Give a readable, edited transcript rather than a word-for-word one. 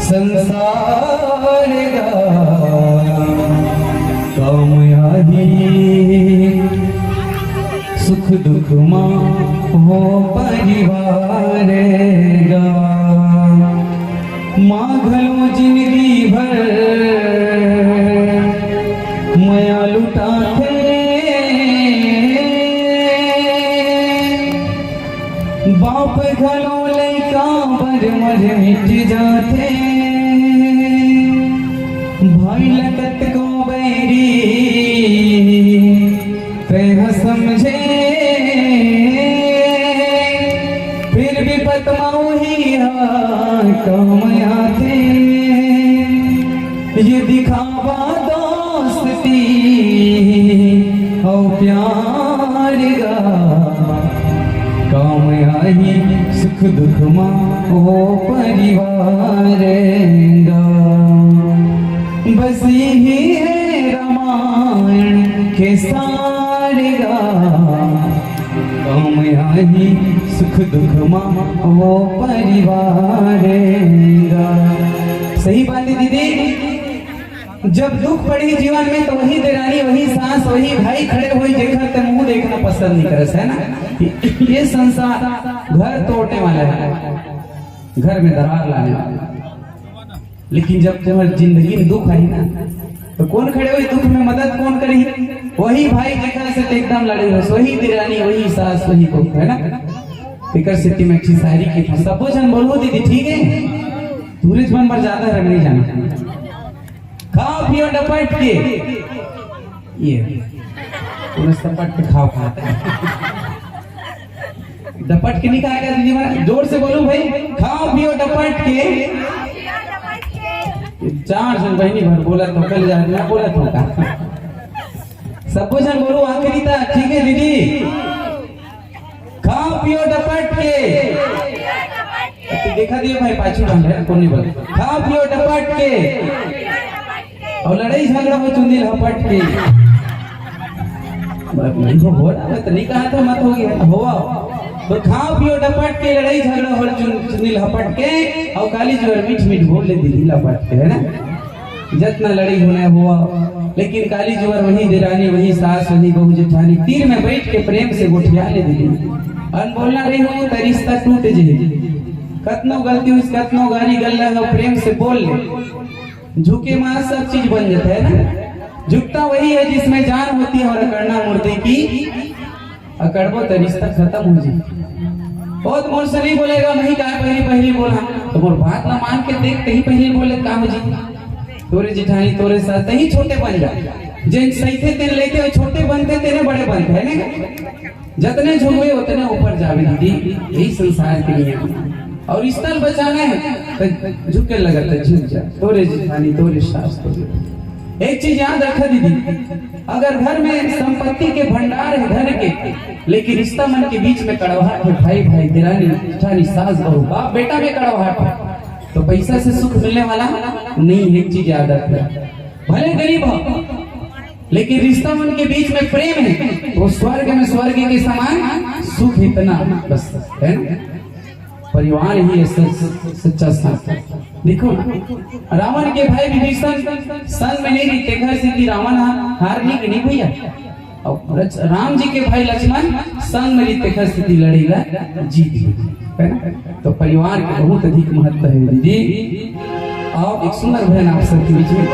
संसार कामयाबी सुख दुख मां हो परिवार माघलो जिंदगी भर मया लुटा बाप घलो लैका बर मर मिट जाते भाई लगत को बैरी तह समझे फिर भी पतमाऊ ही काम आते ये दिखावा दोस्ती हो प्यार गा काम आई सुख दुख मां हो परिवार बस यही है रामायण के सार काम आई सुख दुख मां हो परिवार सही बात है दीदी। जब दुख पड़ी जीवन में तो वही देरानी वही सास वही भाई खड़े हुई देखा तो मुंह देखना पसंद नहीं करस है ना। ये संसार घर तोड़ने वाला है, घर में दरार लाने वाला। लेकिन जब तुम्हारी जिंदगी में दुख आई ना तो कौन खड़े हुई दुख में मदद कौन करी? वही भाई देखा से एकदम लड़े हुए वही देरानी वही सास वही को है ना। फिकर सिटी में अच्छी शायरी की सब जन बोलो दीदी ठीक है टूरिस्ट मन पर ज्यादा रंग नहीं जाना खाओ पियो डपट के ये डपट के खाओ खाते डपट के नहीं कहा दीदी जोर से बोलो भाई खाओ पियो डपट के चार जन बहनी भर बोला तो कल जा ना बोला तो का सब जन बोलो आखिरी तक ठीक है दीदी खाओ पियो डपट के देखा दिए भाई पाछू डाल है कौन नहीं बोल खाओ पियो डपट के और लड़ाई झगड़ा हो चुंदिल हपट के नहीं हो तो नहीं कहा था मत हो गया होवा तो खाओ पियो डपट के लड़ाई झगड़ा हो चुंदिल हपट के और काली जोर मीठ मीठ बोल ले दीदी लपट के है ना जितना लड़ाई होना हुआ। लेकिन काली जोर वही देरानी वही सास वही बहू जेठानी तीर में बैठ के प्रेम से गोठिया ले दीदी अन बोलना रही हो तो रिश्ता टूट जाए कतनो गलती हुई कतनो गाली गल्ला हो प्रेम से बोल ले झुके मां सब चीज बन जाता है ना। झुकता वही है जिसमें जान होती है और अकड़ना मुर्दे की अकड़बो तो रिश्ता खत्म हो जाए। बहुत मोर से नहीं बोलेगा नहीं कहा पहली पहली बोला तो मोर बात ना मान के देख कहीं पहली बोले का हो जी तोरे जिठानी तोरे साथ ही छोटे बन जा जिन सही थे तेरे लेते हुए छोटे बनते तेरे बड़े बनते है ना। जितने झुकवे उतने ऊपर जावे दीदी यही संसार के लिए और स्थल बचाना है तो झुके लगा तो झुक जा तोरे जिठानी तोरे सास तोरे। एक चीज याद रखा दीदी अगर घर में संपत्ति के भंडार है घर के लेकिन रिश्ता मन के बीच में कड़वाहट है भाई भाई देरानी जेठानी सास बहू बाप बेटा में कड़वाहट है तो पैसा से सुख मिलने वाला नहीं। एक चीज याद रखना भले गरीब हो लेकिन रिश्ता मन के बीच में प्रेम है वो स्वर्ग में स्वर्ग के समान सुख इतना बस है ना। परिवार ही है सच्चा साथ। देखो रावण के भाई विभीषण सन में नहीं रहते घर से रावण हार नहीं भैया और राम जी के भाई लक्ष्मण संग में रहते घर से लड़ेगा जीत है ना। तो परिवार के बहुत अधिक महत्व है दीदी। और एक सुंदर बहन आप सबके बीच में